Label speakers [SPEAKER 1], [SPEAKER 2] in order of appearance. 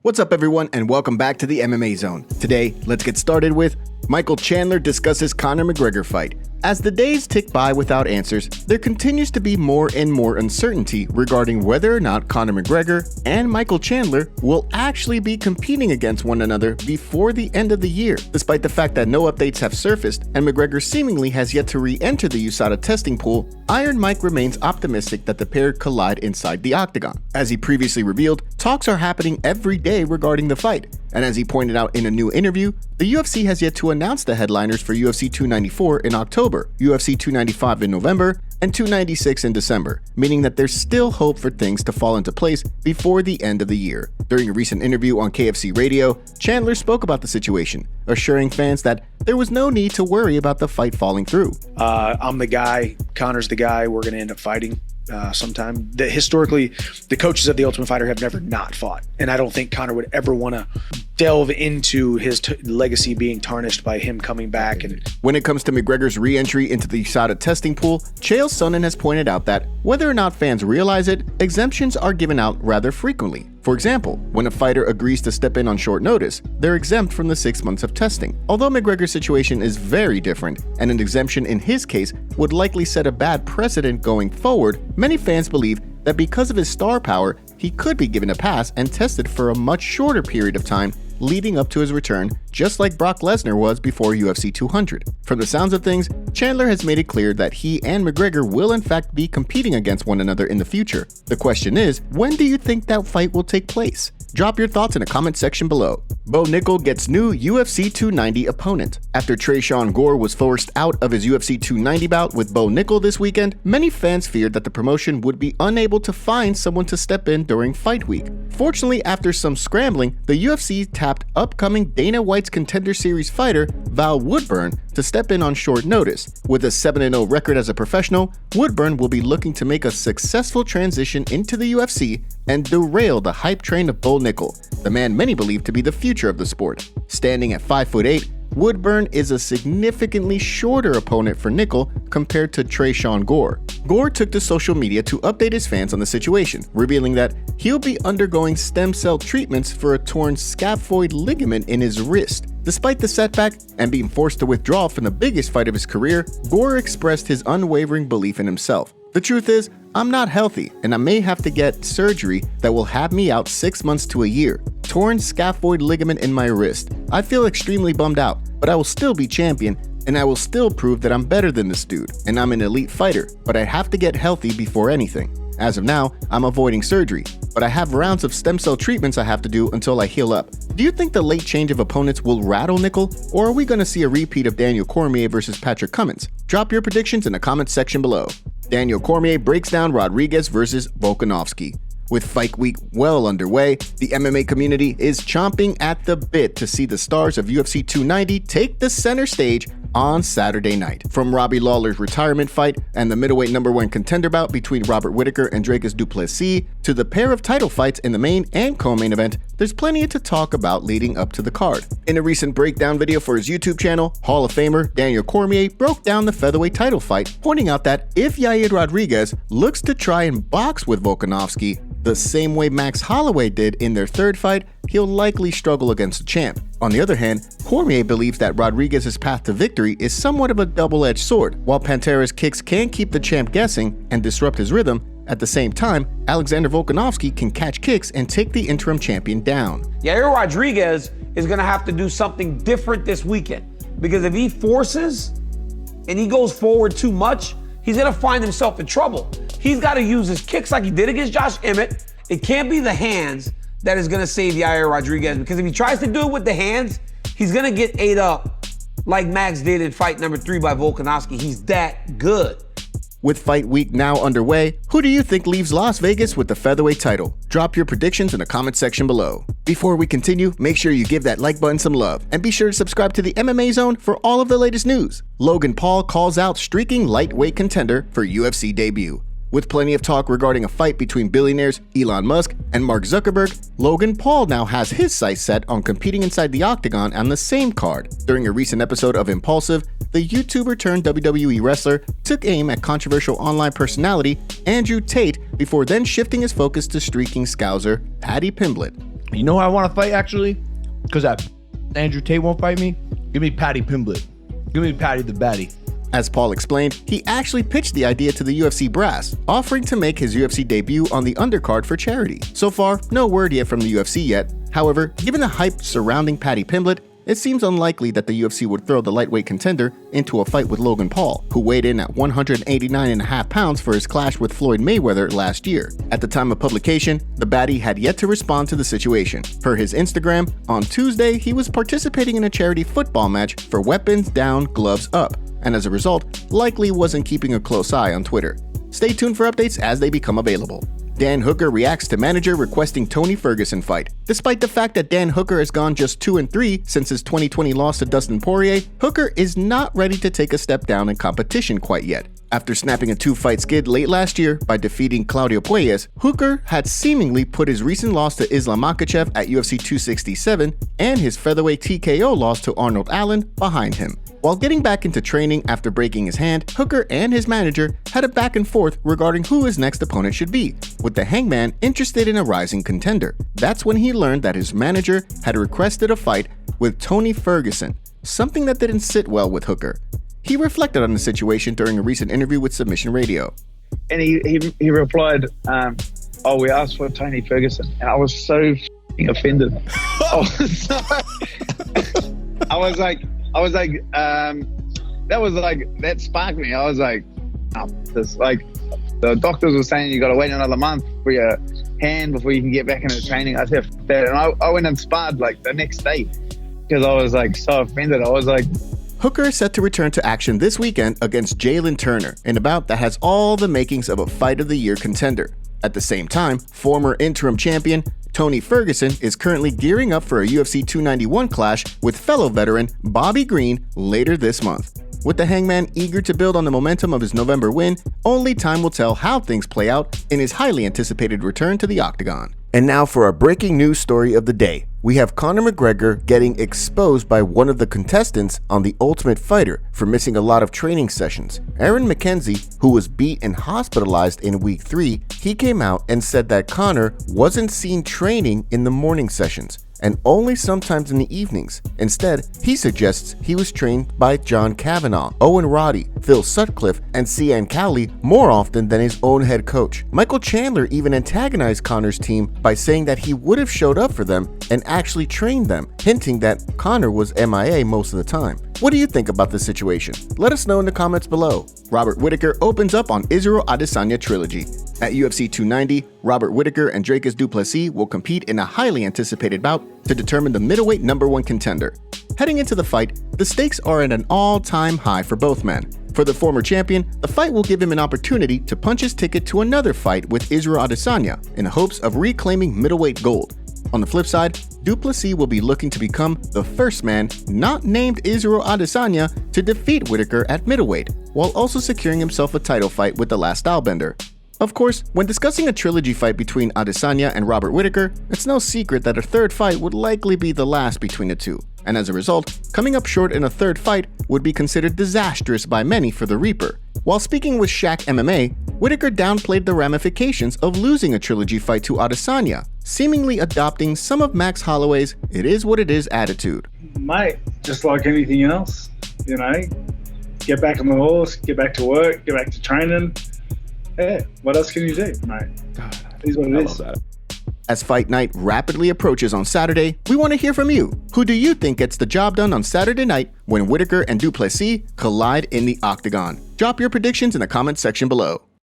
[SPEAKER 1] What's up, everyone, and welcome back to the MMA Zone. Today, let's get started with Michael Chandler discusses Conor McGregor fight. As the days tick by without answers, there continues to be more and more uncertainty regarding whether or not Conor McGregor and Michael Chandler will actually be competing against one another before the end of the year, despite the fact that no updates have surfaced and McGregor seemingly has yet to re-enter the USADA testing pool. Iron Mike remains optimistic that the pair collide inside the octagon. As he previously revealed, talks are happening every day regarding the fight, and as he pointed out in a new interview, the UFC has yet to announce the headliners for UFC 294 in October, UFC 295 in November, and 296 in December, meaning that there's still hope for things to fall into place before the end of the year. During a recent interview on KFC Radio, Chandler spoke about the situation, assuring fans that there was no need to worry about the fight falling through.
[SPEAKER 2] I'm the guy, Conor's the guy, we're going to end up fighting sometime. Historically, the coaches of The Ultimate Fighter have never not fought, and I don't think Conor would ever want to delve into his legacy being tarnished by him coming back. And
[SPEAKER 1] when it comes to McGregor's re-entry into the USADA testing pool, Chael Sonnen has pointed out that whether or not fans realize it, exemptions are given out rather frequently. For example, when a fighter agrees to step in on short notice, they're exempt from the 6 months of testing. Although McGregor's situation is very different, and an exemption in his case would likely set a bad precedent going forward, many fans believe that because of his star power, he could be given a pass and tested for a much shorter period of time leading up to his return, just like Brock Lesnar was before UFC 200. From the sounds of things, Chandler has made it clear that he and McGregor will in fact be competing against one another in the future. The question is, when do you think that fight will take place? Drop your thoughts in the comment section below. Bo Nickal gets new UFC 290 opponent. After Tresean Gore was forced out of his UFC 290 bout with Bo Nickal this weekend, many fans feared that the promotion would be unable to find someone to step in during fight week. Fortunately, after some scrambling, the UFC tapped upcoming Dana White's Contender Series fighter Val Woodburn to step in on short notice. With a 7-0 record as a professional, Woodburn will be looking to make a successful transition into the UFC and derail the hype train of Bo Nickal, the man many believe to be the future of the sport. Standing at 5'8", Woodburn is a significantly shorter opponent for Nickal compared to Tresean Gore. Gore took to social media to update his fans on the situation, revealing that he'll be undergoing stem cell treatments for a torn scaphoid ligament in his wrist. Despite the setback and being forced to withdraw from the biggest fight of his career, Gore expressed his unwavering belief in himself. The truth is, I'm not healthy, and I may have to get surgery that will have me out 6 months to a year. Torn scaphoid ligament in my wrist. I feel extremely bummed out, but I will still be champion, and I will still prove that I'm better than this dude, and I'm an elite fighter, but I have to get healthy before anything. As of now, I'm avoiding surgery, but I have rounds of stem cell treatments I have to do until I heal up. Do you think the late change of opponents will rattle Nickal, or are we going to see a repeat of Daniel Cormier versus Patrick Cummins? Drop your predictions in the comments section below. Daniel Cormier breaks down Rodriguez versus Volkanovski. With fight week well underway, the MMA community is chomping at the bit to see the stars of UFC 290 take the center stage on Saturday night. From Robbie Lawler's retirement fight and the middleweight #1 contender bout between Robert Whittaker and Dricus du Plessis, to the pair of title fights in the main and co-main event, there's plenty to talk about leading up to the card. In a recent breakdown video for his YouTube channel, Hall of Famer Daniel Cormier broke down the featherweight title fight, pointing out that if Yair Rodriguez looks to try and box with Volkanovski the same way Max Holloway did in their third fight, he'll likely struggle against the champ. On the other hand, Cormier believes that Rodriguez's path to victory is somewhat of a double-edged sword. While Pantera's kicks can keep the champ guessing and disrupt his rhythm, at the same time, Alexander Volkanovski can catch kicks and take the interim champion down.
[SPEAKER 3] Yair Rodriguez is going to have to do something different this weekend, because if he forces and he goes forward too much, he's going to find himself in trouble. He's got to use his kicks like he did against Josh Emmett. It can't be the hands that is going to save Yair Rodriguez, because if he tries to do it with the hands, he's going to get ate up like Max did in fight number 3 by Volkanovski. He's that good.
[SPEAKER 1] With fight week now underway, who do you think leaves Las Vegas with the featherweight title? Drop your predictions in the comment section below. Before we continue, make sure you give that like button some love, and be sure to subscribe to the MMA Zone for all of the latest news. Logan Paul calls out streaking lightweight contender for UFC debut. With plenty of talk regarding a fight between billionaires Elon Musk and Mark Zuckerberg, Logan Paul now has his sights set on competing inside the octagon on the same card. During a recent episode of Impulsive, the YouTuber turned WWE wrestler took aim at controversial online personality Andrew Tate before then shifting his focus to streaking Scouser Paddy Pimblett.
[SPEAKER 4] You know who I want to fight, actually? Because that Andrew Tate won't fight me? Give me Paddy Pimblett. Give me Paddy the Batty.
[SPEAKER 1] As Paul explained, he actually pitched the idea to the UFC brass, offering to make his UFC debut on the undercard for charity. So far, no word yet from the UFC yet. However, given the hype surrounding Paddy Pimblett, it seems unlikely that the UFC would throw the lightweight contender into a fight with Logan Paul, who weighed in at 189.5 pounds for his clash with Floyd Mayweather last year. At the time of publication, the baddie had yet to respond to the situation. Per his Instagram, on Tuesday, he was participating in a charity football match for Weapons Down, Gloves Up, and as a result, likely wasn't keeping a close eye on Twitter. Stay tuned for updates as they become available. Dan Hooker reacts to manager requesting Tony Ferguson fight. Despite the fact that Dan Hooker has gone just 2-3 since his 2020 loss to Dustin Poirier, Hooker is not ready to take a step down in competition quite yet. After snapping a 2-fight skid late last year by defeating Claudio Puelles, Hooker had seemingly put his recent loss to Islam Makhachev at UFC 267 and his featherweight TKO loss to Arnold Allen behind him. While getting back into training after breaking his hand, Hooker and his manager had a back and forth regarding who his next opponent should be, with the Hangman interested in a rising contender. That's when he learned that his manager had requested a fight with Tony Ferguson, something that didn't sit well with Hooker. He reflected on the situation during a recent interview with Submission Radio.
[SPEAKER 5] And he replied, we asked for Tony Ferguson. And I was so f***ing offended. That sparked me. I was like, the doctors were saying you got to wait another month for your hand before you can get back into training. I said, that. And I went and sparred like the next day because I was like so offended. I was like,
[SPEAKER 1] Hooker is set to return to action this weekend against Jalen Turner in a bout that has all the makings of a Fight of the Year contender. At the same time, former interim champion Tony Ferguson is currently gearing up for a UFC 291 clash with fellow veteran Bobby Green later this month. With the Hangman eager to build on the momentum of his November win, only time will tell how things play out in his highly anticipated return to the octagon. And now for our breaking news story of the day. We have Conor McGregor getting exposed by one of the contestants on The Ultimate Fighter for missing a lot of training sessions. Aaron McKenzie, who was beat and hospitalized in week 3, he came out and said that Conor wasn't seen training in the morning sessions and only sometimes in the evenings. Instead, he suggests he was trained by John Kavanagh, Owen Roddy, Phil Sutcliffe, and Cian Cowley more often than his own head coach. Michael Chandler even antagonized Conor's team by saying that he would have showed up for them and actually trained them, hinting that Conor was MIA most of the time. What do you think about this situation? Let us know in the comments below. Robert Whittaker opens up on Israel Adesanya trilogy. At UFC 290, Robert Whittaker and Dricus Du Plessis will compete in a highly anticipated bout to determine the middleweight #1 contender. Heading into the fight, the stakes are at an all-time high for both men. For the former champion, the fight will give him an opportunity to punch his ticket to another fight with Israel Adesanya in hopes of reclaiming middleweight gold. On the flip side, Du Plessis will be looking to become the first man not named Israel Adesanya to defeat Whittaker at middleweight, while also securing himself a title fight with the last stylebender. Of course, when discussing a trilogy fight between Adesanya and Robert Whittaker, it's no secret that a third fight would likely be the last between the two, and as a result, coming up short in a third fight would be considered disastrous by many for the Reaper. While speaking with Shaq MMA, Whittaker downplayed the ramifications of losing a trilogy fight to Adesanya, seemingly adopting some of Max Holloway's "it is what it is" attitude.
[SPEAKER 6] Mate, just like anything else, get back on the horse, get back to work, get back to training. Yeah, what else can you do, mate? It is what it is.
[SPEAKER 1] As fight night rapidly approaches on Saturday, we want to hear from you. Who do you think gets the job done on Saturday night when Whittaker and Du Plessis collide in the octagon? Drop your predictions in the comments section below.